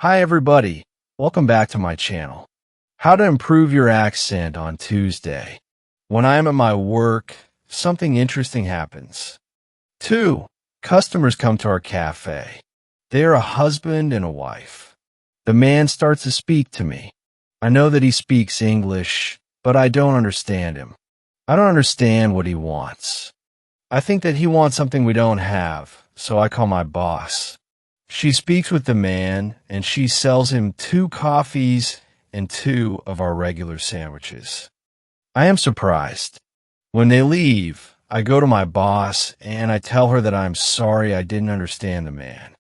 Hi everybody, welcome back to my channel. How to improve your accent on Tuesday. When I am at my work, something interesting happens. 2. Customers come to our cafe. They are a husband and a wife. The man starts to speak to me. I know that he speaks English, but I don't understand him. I don't understand what he wants. I think that he wants something we don't have, so I call my boss. She speaks with the man, and she sells him 2 coffees and 2 of our regular sandwiches. I am surprised. When they leave, I go to my boss, and I tell her that I'm sorry I didn't understand the man.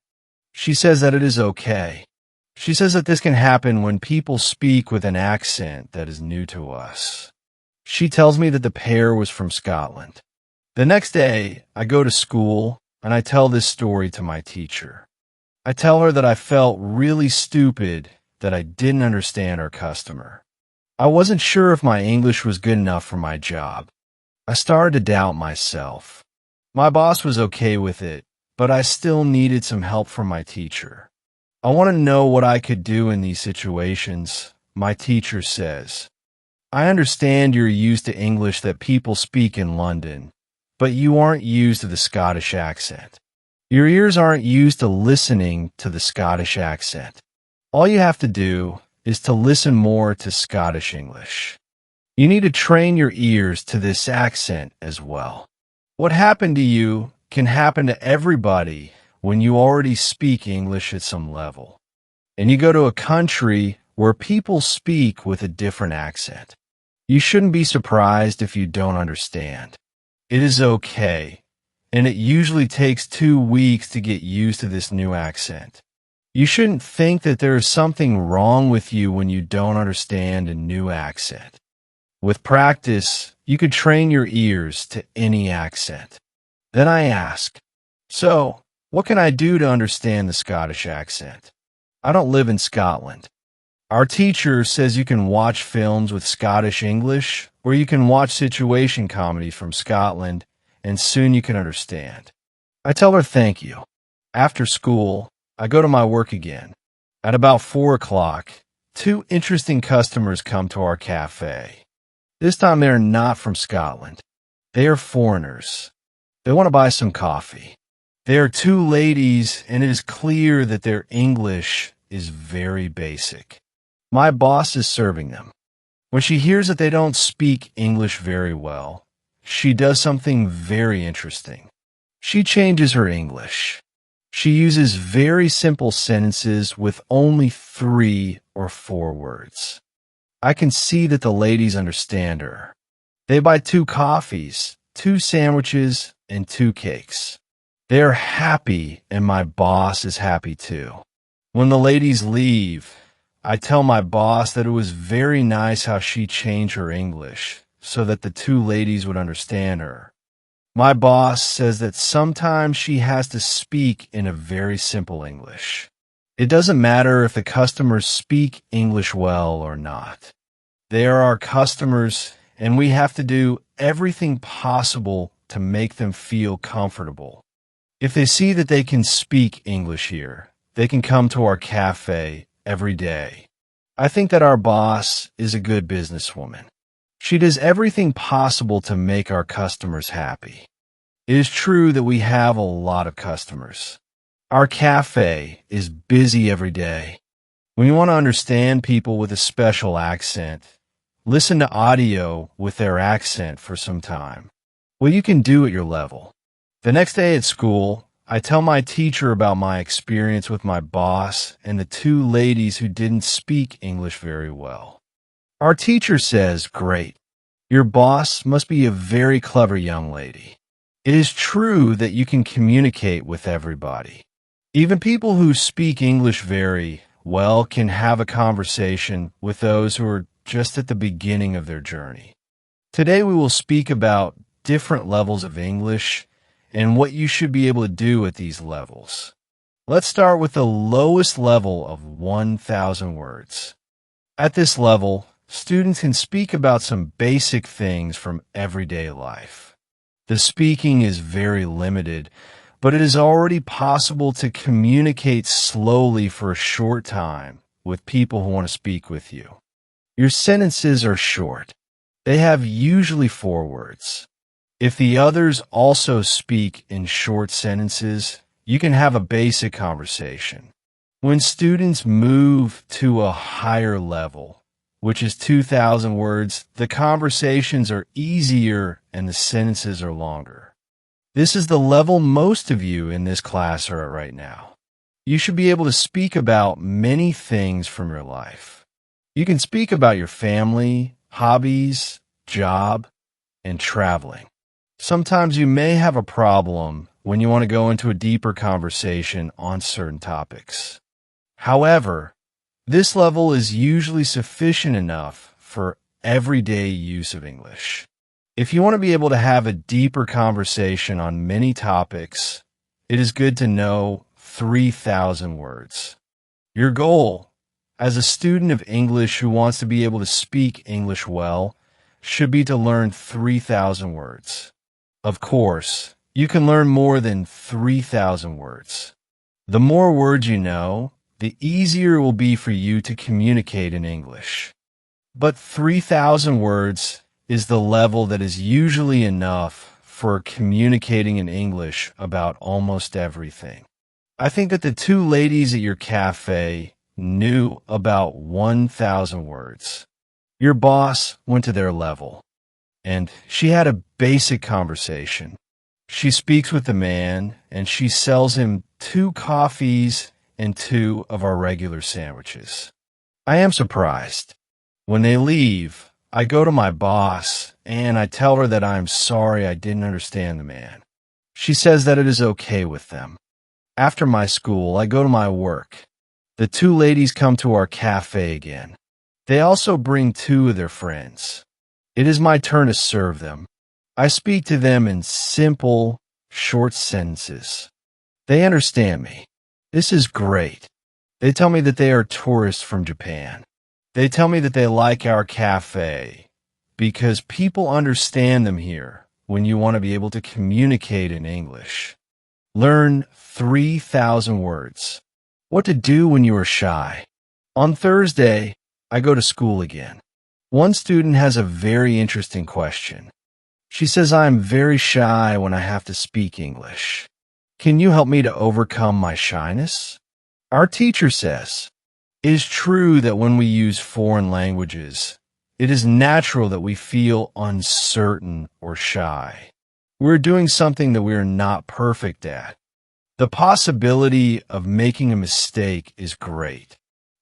She says that it is okay. She says that this can happen when people speak with an accent that is new to us. She tells me that the pair was from Scotland. The next day, I go to school, and I tell this story to my teacher. I tell her that I felt really stupid that I didn't understand our customer. I wasn't sure if my English was good enough for my job. I started to doubt myself. My boss was okay with it, but I still needed some help from my teacher. I want to know what I could do in these situations. My teacher says, I understand you're used to English that people speak in London, but you aren't used to the Scottish accent. Your ears aren't used to listening to the Scottish accent. All you have to do is to listen more to Scottish English. You need to train your ears to this accent as well. What happened to you can happen to everybody when you already speak English at some level, and you go to a country where people speak with a different accent. You shouldn't be surprised if you don't understand. It is okay. And it usually takes 2 weeks to get used to this new accent. You shouldn't think that there is something wrong with you when you don't understand a new accent. With practice, you could train your ears to any accent. Then I ask, so, what can I do to understand the Scottish accent? I don't live in Scotland. Our teacher says you can watch films with Scottish English, or you can watch situation comedy from Scotland, and soon you can understand. I tell her thank you. After school, I go to my work again. At about 4 o'clock, 2 interesting customers come to our cafe. This time they are not from Scotland. They are foreigners. They want to buy some coffee. They are 2 ladies, and it is clear that their English is very basic. My boss is serving them. When she hears that they don't speak English very well, she does something very interesting. She changes her English. She uses very simple sentences with only 3 or 4 words. I can see that the ladies understand her. They buy 2 coffees, 2 sandwiches, and 2 cakes. They are happy, and my boss is happy too. When the ladies leave, I tell my boss that it was very nice how she changed her English so that the 2 ladies would understand her. My boss says that sometimes she has to speak in a very simple English. It doesn't matter if the customers speak English well or not. They are our customers, and we have to do everything possible to make them feel comfortable. If they see that they can speak English here, they can come to our cafe every day. I think that our boss is a good businesswoman. She does everything possible to make our customers happy. It is true that we have a lot of customers. Our cafe is busy every day. When you want to understand people with a special accent, listen to audio with their accent for some time. Well, you can do at your level. The next day at school, I tell my teacher about my experience with my boss and the 2 ladies who didn't speak English very well. Our teacher says, great. Your boss must be a very clever young lady. It is true that you can communicate with everybody. Even people who speak English very well can have a conversation with those who are just at the beginning of their journey. Today we will speak about different levels of English and what you should be able to do at these levels. Let's start with the lowest level of 1,000 words. At this level, students can speak about some basic things from everyday life. The speaking is very limited, but it is already possible to communicate slowly for a short time with people who want to speak with you. Your sentences are short. They have usually 4 words. If the others also speak in short sentences, you can have a basic conversation. When students move to a higher level, which is 2,000 words, the conversations are easier and the sentences are longer. This is the level most of you in this class are at right now. You should be able to speak about many things from your life. You can speak about your family, hobbies, job, and traveling. Sometimes you may have a problem when you want to go into a deeper conversation on certain topics. However, this level is usually sufficient enough for everyday use of English. If you want to be able to have a deeper conversation on many topics, it is good to know 3,000 words. Your goal, as a student of English who wants to be able to speak English well, should be to learn 3,000 words. Of course, you can learn more than 3,000 words. The more words you know, the easier it will be for you to communicate in English. But 3,000 words is the level that is usually enough for communicating in English about almost everything. I think that the 2 ladies at your cafe knew about 1,000 words. Your boss went to their level, and she had a basic conversation. She speaks with the man, and she sells him 2 coffees and 2 of our regular sandwiches. I am surprised. When they leave, I go to my boss, and I tell her that I am sorry I didn't understand the man. She says that it is okay with them. After my school, I go to my work. The 2 ladies come to our cafe again. They also bring 2 of their friends. It is my turn to serve them. I speak to them in simple, short sentences. They understand me. This is great. They tell me that they are tourists from Japan. They tell me that they like our cafe because people understand them here when you want to be able to communicate in English. Learn 3,000 words. What to do when you are shy. On Thursday, I go to school again. One student has a very interesting question. She says I am very shy when I have to speak English. Can you help me to overcome my shyness? Our teacher says, it is true that when we use foreign languages, it is natural that we feel uncertain or shy. We're doing something that we are not perfect at. The possibility of making a mistake is great.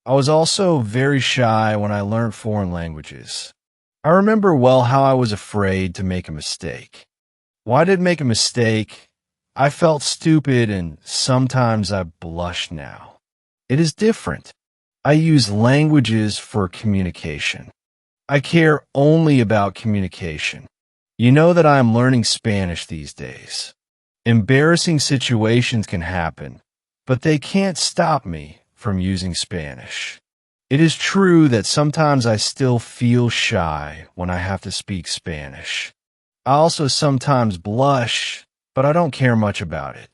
I was also very shy when I learned foreign languages. I remember well how I was afraid to make a mistake. Why did I make a mistake? I felt stupid and sometimes I blush now. It is different. I use languages for communication. I care only about communication. You know that I am learning Spanish these days. Embarrassing situations can happen, but they can't stop me from using Spanish. It is true that sometimes I still feel shy when I have to speak Spanish. I also sometimes blush, but I don't care much about it.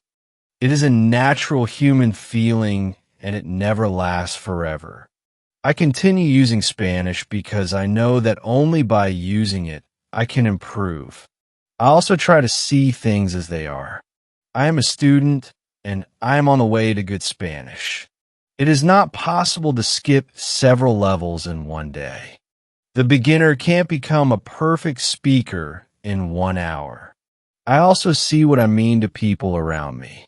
It is a natural human feeling and it never lasts forever. I continue using Spanish because I know that only by using it, I can improve. I also try to see things as they are. I am a student and I am on the way to good Spanish. It is not possible to skip several levels in one day. The beginner can't become a perfect speaker in 1 hour. I also see what I mean to people around me.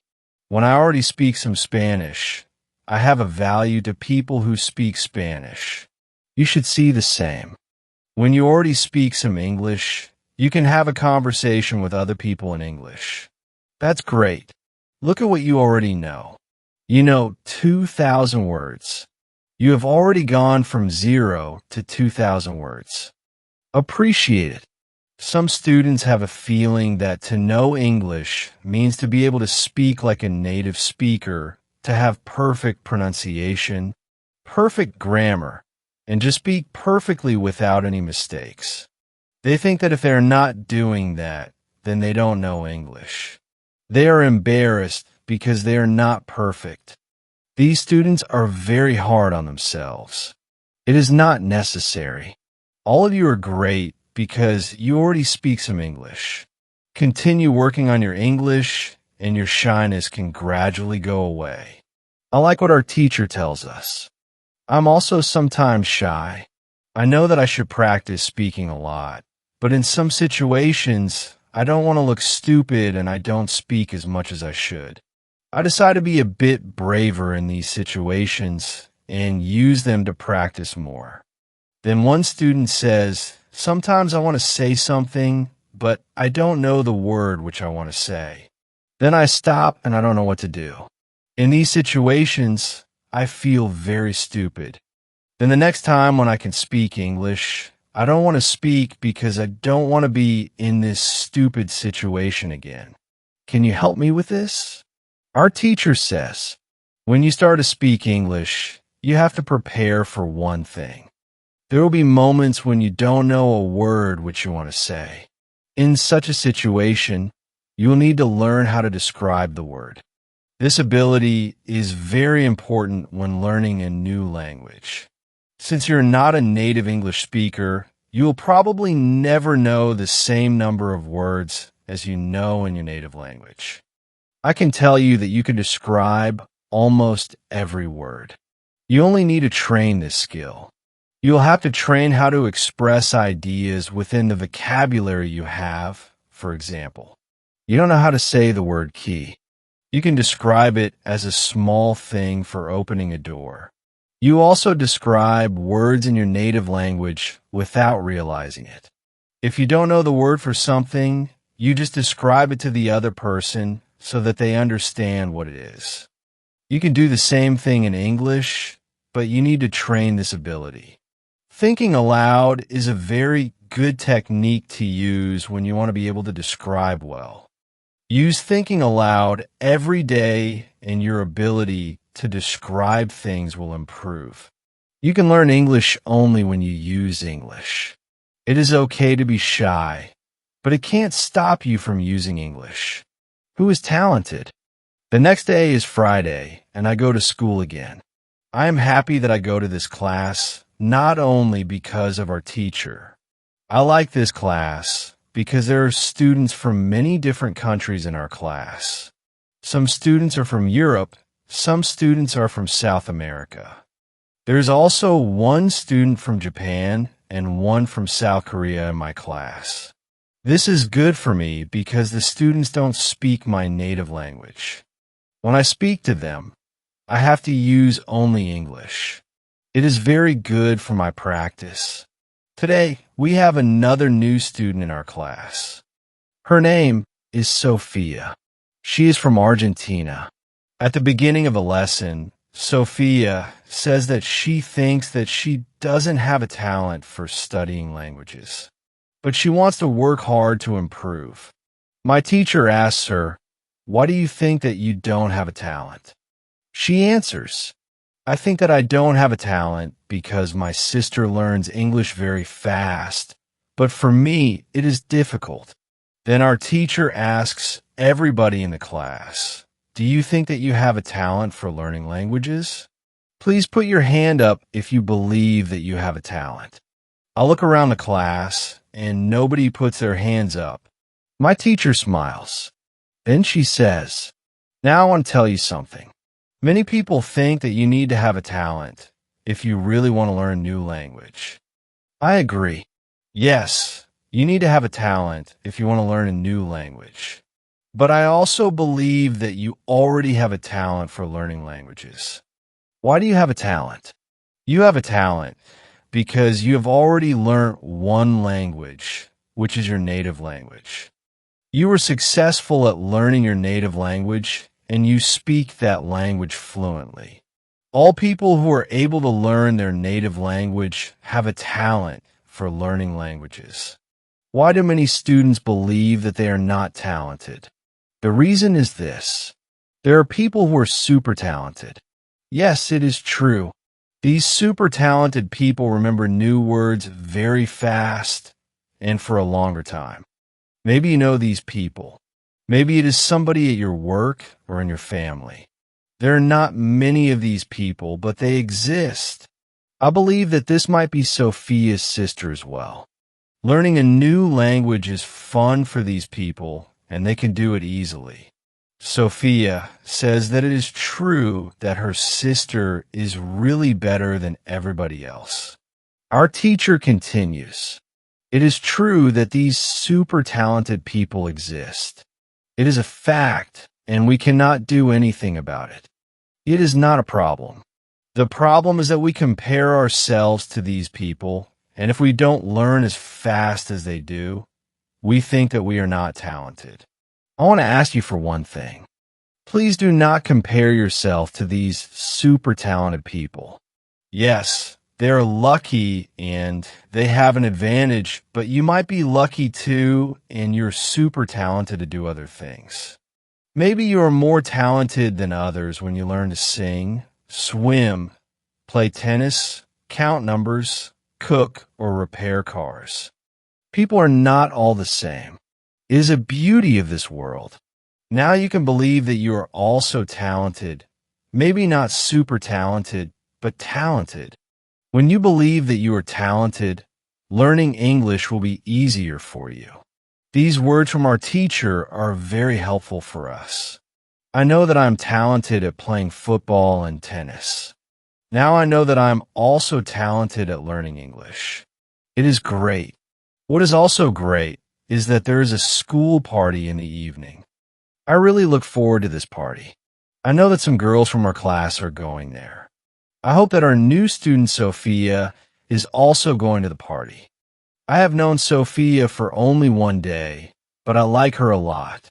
When I already speak some Spanish, I have a value to people who speak Spanish. You should see the same. When you already speak some English, you can have a conversation with other people in English. That's great. Look at what you already know. You know 2,000 words. You have already gone from 0 to 2,000 words. Appreciate it. Some students have a feeling that to know English means to be able to speak like a native speaker, to have perfect pronunciation, perfect grammar, and just speak perfectly without any mistakes. They think that if they're not doing that, then they don't know English. They are embarrassed because they are not perfect. These students are very hard on themselves. It is not necessary. All of you are great because you already speak some English. Continue working on your English, and your shyness can gradually go away. I like what our teacher tells us. I'm also sometimes shy. I know that I should practice speaking a lot, but in some situations, I don't want to look stupid and I don't speak as much as I should. I decide to be a bit braver in these situations and use them to practice more. Then one student says, sometimes I want to say something, but I don't know the word which I want to say. Then I stop and I don't know what to do. In these situations, I feel very stupid. Then the next time when I can speak English, I don't want to speak because I don't want to be in this stupid situation again. Can you help me with this? Our teacher says, when you start to speak English, you have to prepare for one thing. There will be moments when you don't know a word which you want to say. In such a situation, you will need to learn how to describe the word. This ability is very important when learning a new language. Since you're not a native English speaker, you will probably never know the same number of words as you know in your native language. I can tell you that you can describe almost every word. You only need to train this skill. You'll have to train how to express ideas within the vocabulary you have. For example, you don't know how to say the word key. You can describe it as a small thing for opening a door. You also describe words in your native language without realizing it. If you don't know the word for something, you just describe it to the other person so that they understand what it is. You can do the same thing in English, but you need to train this ability. Thinking aloud is a very good technique to use when you want to be able to describe well. Use thinking aloud every day and your ability to describe things will improve. You can learn English only when you use English. It is okay to be shy, but it can't stop you from using English. Who is talented? The next day is Friday, and I go to school again. I am happy that I go to this class, not only because of our teacher. I like this class because there are students from many different countries in our class. Some students are from Europe, some students are from South America. There's also one student from Japan and one from South Korea in my class. This is good for me because the students don't speak my native language. When I speak to them, I have to use only English. It is very good for my practice. Today, we have another new student in our class. Her name is Sophia. She is from Argentina. At the beginning of the lesson, Sophia says that she thinks that she doesn't have a talent for studying languages, but she wants to work hard to improve. My teacher asks her, "Why do you think that you don't have a talent?" She answers, "I think that I don't have a talent because my sister learns English very fast, but for me, it is difficult." Then our teacher asks everybody in the class, "Do you think that you have a talent for learning languages?" Please put your hand up if you believe that you have a talent. I look around the class, and nobody puts their hands up. My teacher smiles. Then she says, "Now I want to tell you something. Many people think that you need to have a talent if you really want to learn a new language. I agree. Yes, you need to have a talent if you want to learn a new language. But I also believe that you already have a talent for learning languages. Why do you have a talent? You have a talent because you have already learned one language, which is your native language. You were successful at learning your native language, and you speak that language fluently. All people who are able to learn their native language have a talent for learning languages. Why do many students believe that they are not talented? The reason is this. There are people who are super talented. Yes, it is true. These super talented people remember new words very fast and for a longer time. Maybe you know these people. Maybe it is somebody at your work or in your family. There are not many of these people, but they exist. I believe that this might be Sophia's sister as well. Learning a new language is fun for these people, and they can do it easily. Sophia says that it is true that her sister is really better than everybody else. Our teacher continues, "It is true that these super talented people exist. It is a fact, and we cannot do anything about it. It is not a problem. The problem is that we compare ourselves to these people, and if we don't learn as fast as they do, we think that we are not talented." I want to ask you for one thing. Please do not compare yourself to these super talented people. Yes, they're lucky and they have an advantage, but you might be lucky too, and you're super talented to do other things. Maybe you are more talented than others when you learn to sing, swim, play tennis, count numbers, cook, or repair cars. People are not all the same. It is a beauty of this world. Now you can believe that you are also talented. Maybe not super talented, but talented. When you believe that you are talented, learning English will be easier for you. These words from our teacher are very helpful for us. I know that I'm talented at playing football and tennis. Now I know that I'm also talented at learning English. It is great. What is also great is that there is a school party in the evening. I really look forward to this party. I know that some girls from our class are going there. I hope that our new student Sophia is also going to the party. I have known Sophia for only one day, but I like her a lot.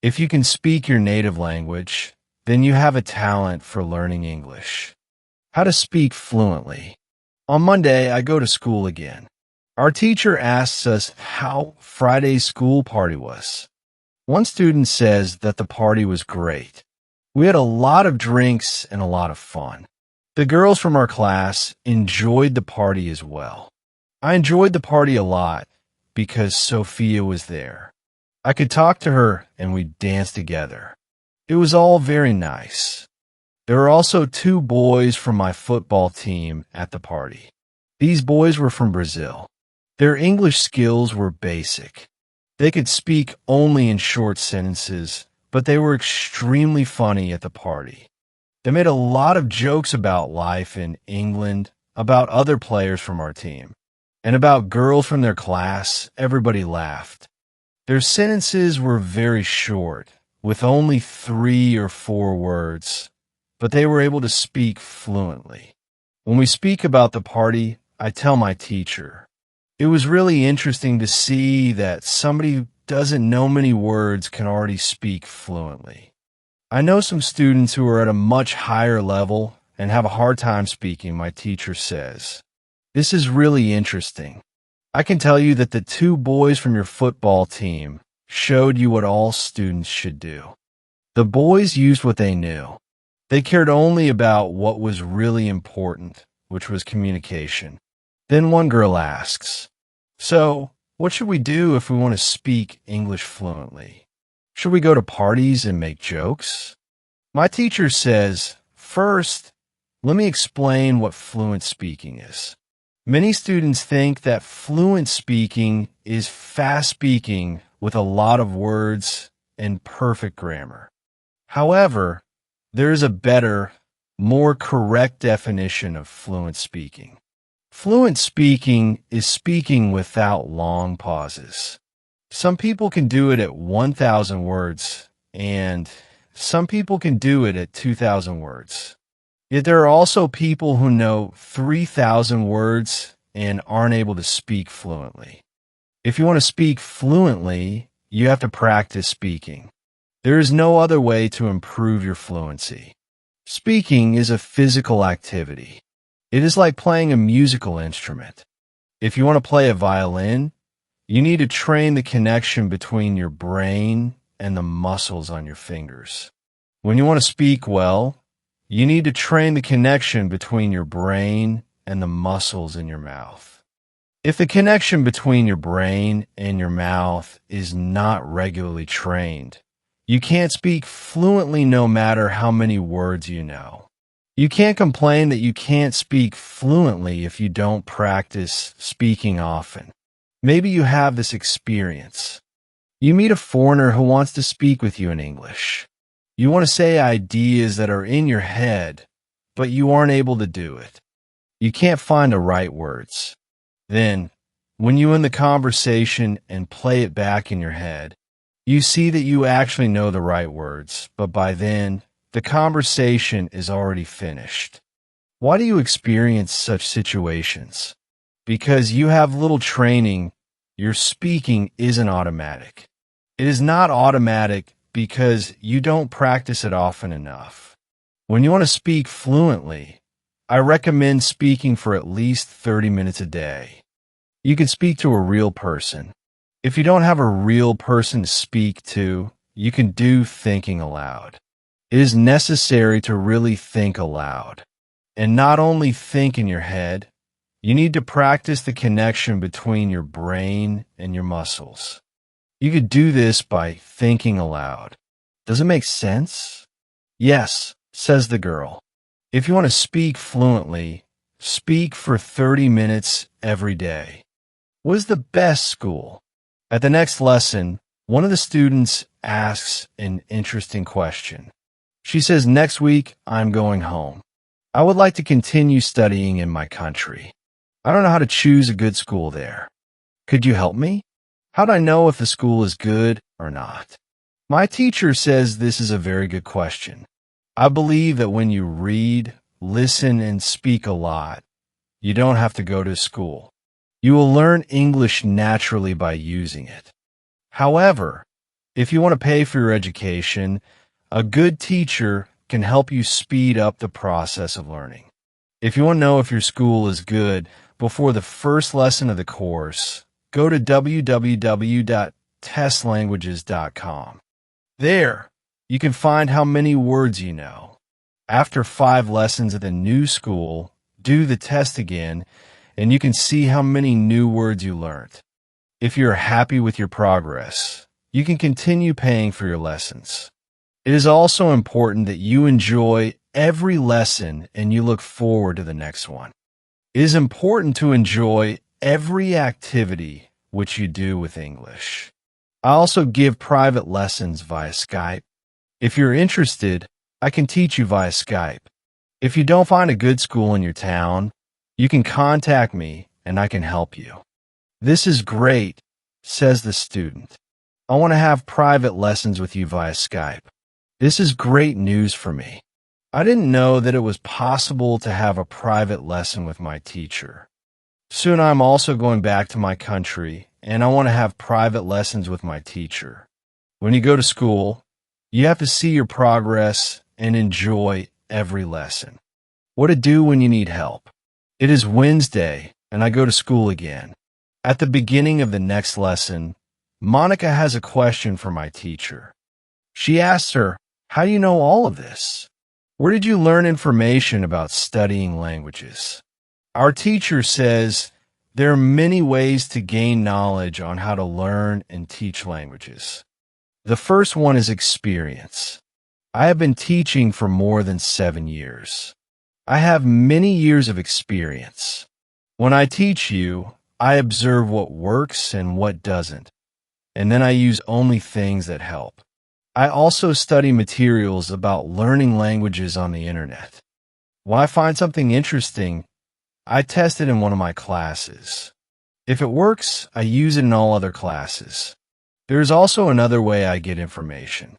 If you can speak your native language, then you have a talent for learning English. How to speak fluently. On Monday, I go to school again. Our teacher asks us how Friday's school party was. One student says that the party was great. We had a lot of drinks and a lot of fun. The girls from our class enjoyed the party as well. I enjoyed the party a lot because Sophia was there. I could talk to her and we danced together. It was all very nice. There were also 2 boys from my football team at the party. These boys were from Brazil. Their English skills were basic. They could speak only in short sentences, but they were extremely funny at the party. They made a lot of jokes about life in England, about other players from our team, and about girls from their class. Everybody laughed. Their sentences were very short, with only 3 or 4 words, but they were able to speak fluently. When we speak about the party, I tell my teacher, it was really interesting to see that somebody who doesn't know many words can already speak fluently. I know some students who are at a much higher level and have a hard time speaking, my teacher says. This is really interesting. I can tell you that the 2 boys from your football team showed you what all students should do. The boys used what they knew. They cared only about what was really important, which was communication. Then one girl asks, "So, what should we do if we want to speak English fluently? Should we go to parties and make jokes?" My teacher says, "First, let me explain what fluent speaking is. Many students think that fluent speaking is fast speaking with a lot of words and perfect grammar. However, there is a better, more correct definition of fluent speaking. Fluent speaking is speaking without long pauses. Some people can do it at 1,000 words, and some people can do it at 2,000 words. Yet there are also people who know 3,000 words and aren't able to speak fluently. If you want to speak fluently, you have to practice speaking. There is no other way to improve your fluency. Speaking is a physical activity. It is like playing a musical instrument. If you want to play a violin, you need to train the connection between your brain and the muscles on your fingers. When you want to speak well, you need to train the connection between your brain and the muscles in your mouth. If the connection between your brain and your mouth is not regularly trained, You can't speak fluently no matter how many words you know. You can't complain that you can't speak fluently if you don't practice speaking often. Maybe you have this experience. You meet a foreigner who wants to speak with you in English. You want to say ideas that are in your head, but you aren't able to do it. You can't find the right words. Then, when you end the conversation and play it back in your head, you see that you actually know the right words, but by then, the conversation is already finished. Why do you experience such situations? Because you have little training. Your speaking isn't automatic. It is not automatic because you don't practice it often enough. When you want to speak fluently, I recommend speaking for at least 30 minutes a day. You can speak to a real person. If you don't have a real person to speak to, you can do thinking aloud. It is necessary to really think aloud. And not only think in your head, you need to practice the connection between your brain and your muscles. You could do this by thinking aloud. Does it make sense? Yes, says the girl. If you want to speak fluently, speak for 30 minutes every day. What is the best school? At the next lesson, one of the students asks an interesting question. She says, next week, I'm going home. I would like to continue studying in my country. I don't know how to choose a good school there. Could you help me? How do I know if the school is good or not? My teacher says this is a very good question. I believe that when you read, listen, and speak a lot, you don't have to go to school. You will learn English naturally by using it. However, if you want to pay for your education, a good teacher can help you speed up the process of learning. If you want to know if your school is good before the first lesson of the course, go to www.testlanguages.com. There, you can find how many words you know. After 5 lessons at the new school, do the test again, and you can see how many new words you learned. If you're happy with your progress, you can continue paying for your lessons. It is also important that you enjoy every lesson and you look forward to the next one. It is important to enjoy every activity which you do with English. I also give private lessons via Skype. If you're interested, I can teach you via Skype. If you don't find a good school in your town, you can contact me and I can help you. This is great, says the student. I want to have private lessons with you via Skype. This is great news for me. I didn't know that it was possible to have a private lesson with my teacher. Soon I'm also going back to my country and I want to have private lessons with my teacher. When you go to school, you have to see your progress and enjoy every lesson. What to do when you need help. It is Wednesday, and I go to school again. At the beginning of the next lesson, Monica has a question for my teacher. She asks her, how do you know all of this? Where did you learn information about studying languages? Our teacher says there are many ways to gain knowledge on how to learn and teach languages. The first one is experience. I have been teaching for more than 7 years. I have many years of experience. When I teach you, I observe what works and what doesn't, and then I use only things that help. I also study materials about learning languages on the internet. When I find something interesting, I test it in one of my classes. If it works, I use it in all other classes. There is also another way I get information.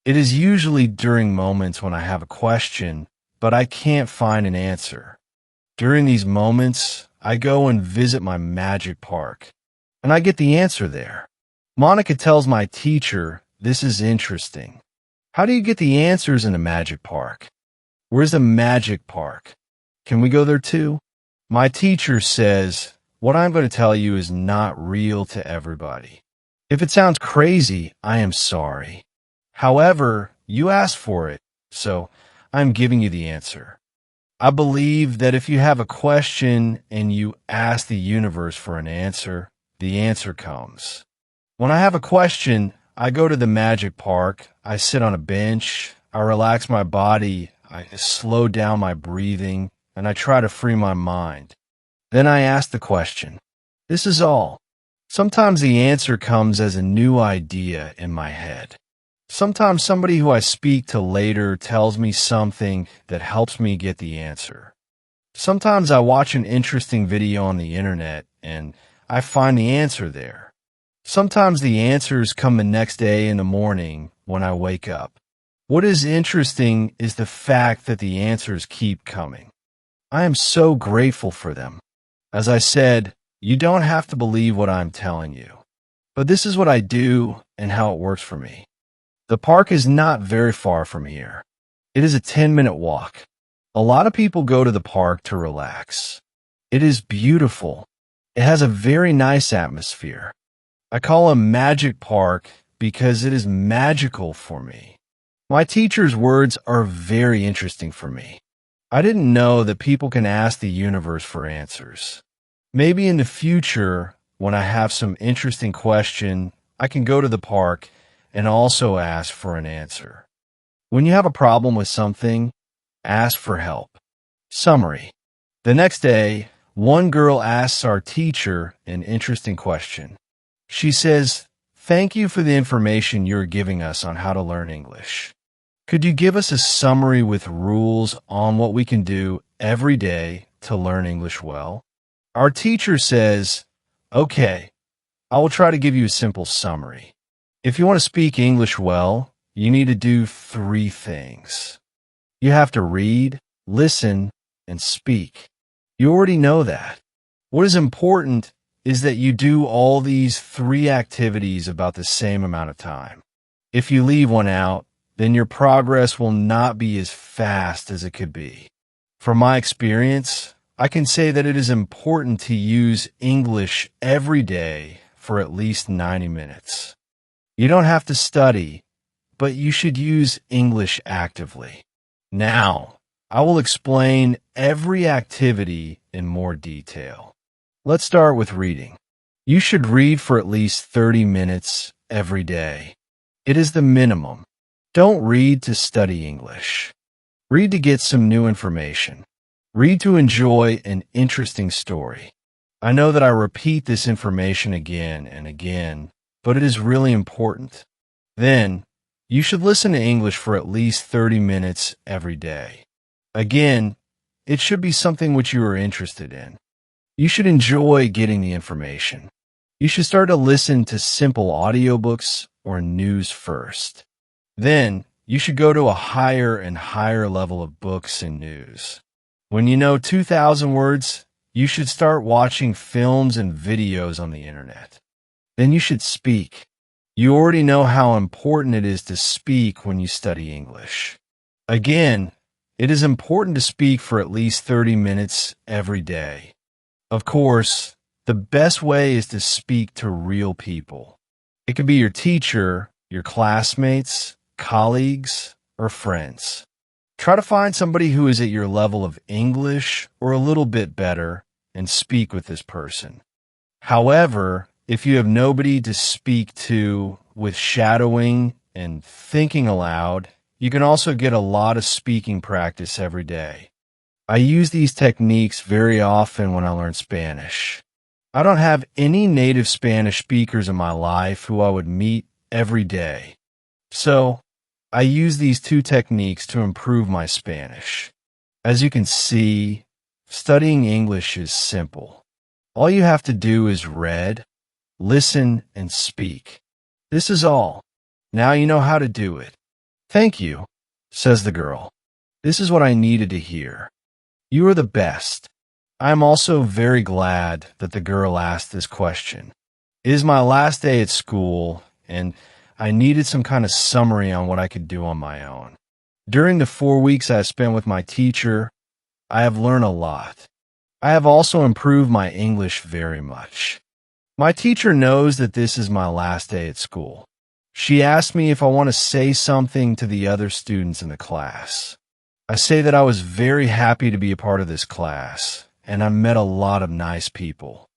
It is usually during moments when I have a question, but I can't find an answer. During these moments, I go and visit my magic park, and I get the answer there. Monica tells my teacher, this is interesting. How do you get the answers in a magic park? Where's the magic park? Can we go there too? My teacher says, what I'm going to tell you is not real to everybody. If it sounds crazy, I am sorry. However, you asked for it, so I'm giving you the answer. I believe that if you have a question and you ask the universe for an answer, the answer comes. When I have a question, I go to the magic park. I sit on a bench. I relax my body. I slow down my breathing, and I try to free my mind. Then I ask the question. This is all. Sometimes the answer comes as a new idea in my head. Sometimes somebody who I speak to later tells me something that helps me get the answer. Sometimes I watch an interesting video on the internet and I find the answer there. Sometimes the answers come the next day in the morning when I wake up. What is interesting is the fact that the answers keep coming. I am so grateful for them. As I said, you don't have to believe what I'm telling you. But this is what I do and how it works for me. The park is not very far from here. It is a 10-minute walk. A lot of people go to the park to relax. It is beautiful. It has a very nice atmosphere. I call it a magic park because it is magical for me. My teacher's words are very interesting for me. I didn't know that people can ask the universe for answers. Maybe in the future, when I have some interesting question, I can go to the park and also ask for an answer. When you have a problem with something, ask for help. Summary. The next day, one girl asks our teacher an interesting question. She says, "Thank you for the information you're giving us on how to learn English. Could you give us a summary with rules on what we can do every day to learn English well?" Our teacher says, "Okay, I will try to give you a simple summary. If you want to speak English well, you need to do 3 things. You have to read, listen, and speak. You already know that. What is important is that you do all these 3 activities about the same amount of time. If you leave one out, then your progress will not be as fast as it could be. From my experience, I can say that it is important to use English every day for at least 90 minutes. You don't have to study, but you should use English actively. Now, I will explain every activity in more detail. Let's start with reading. You should read for at least 30 minutes every day. It is the minimum. Don't read to study English. Read to get some new information. Read to enjoy an interesting story. I know that I repeat this information again and again, but it is really important. Then, you should listen to English for at least 30 minutes every day. Again, it should be something which you are interested in. You should enjoy getting the information. You should start to listen to simple audiobooks or news first. Then, you should go to a higher and higher level of books and news. When you know 2,000 words, you should start watching films and videos on the internet. Then you should speak. You already know how important it is to speak when you study English. Again, it is important to speak for at least 30 minutes every day. Of course, the best way is to speak to real people. It could be your teacher, your classmates, colleagues, or friends. Try to find somebody who is at your level of English or a little bit better and speak with this person. However, if you have nobody to speak to with shadowing and thinking aloud, you can also get a lot of speaking practice every day. I use these techniques very often when I learn Spanish. I don't have any native Spanish speakers in my life who I would meet every day. So, I use these 2 techniques to improve my Spanish. As you can see, studying English is simple. All you have to do is read, listen, and speak. This is all. Now you know how to do it. "Thank you," says the girl. "This is what I needed to hear. You are the best." I am also very glad that the girl asked this question. It is my last day at school, and I needed some kind of summary on what I could do on my own. During the 4 weeks I have spent with my teacher, I have learned a lot. I have also improved my English very much. My teacher knows that this is my last day at school. She asked me if I want to say something to the other students in the class. I say that I was very happy to be a part of this class, and I met a lot of nice people.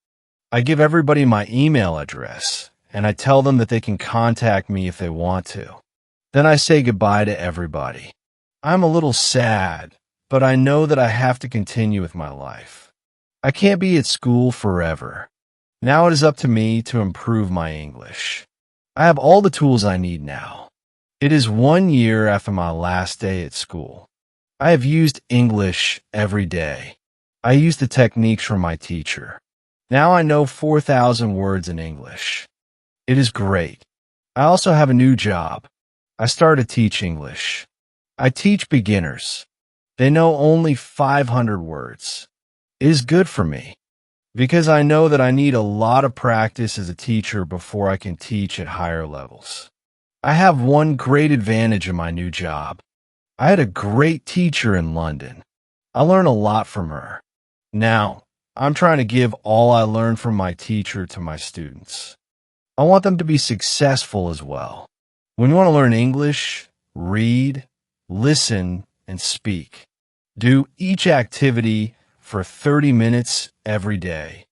I give everybody my email address, and I tell them that they can contact me if they want to. Then I say goodbye to everybody. I'm a little sad, but I know that I have to continue with my life. I can't be at school forever. Now it is up to me to improve my English. I have all the tools I need now. It is 1 year after my last day at school. I have used English every day. I used the techniques from my teacher. Now I know 4,000 words in English. It is great. I also have a new job. I started to teach English. I teach beginners. They know only 500 words. It is good for me because I know that I need a lot of practice as a teacher before I can teach at higher levels. I have one great advantage in my new job. I had a great teacher in London. I learned a lot from her. Now, I'm trying to give all I learned from my teacher to my students. I want them to be successful as well. When you want to learn English, read, listen, and speak. Do each activity for 30 minutes every day.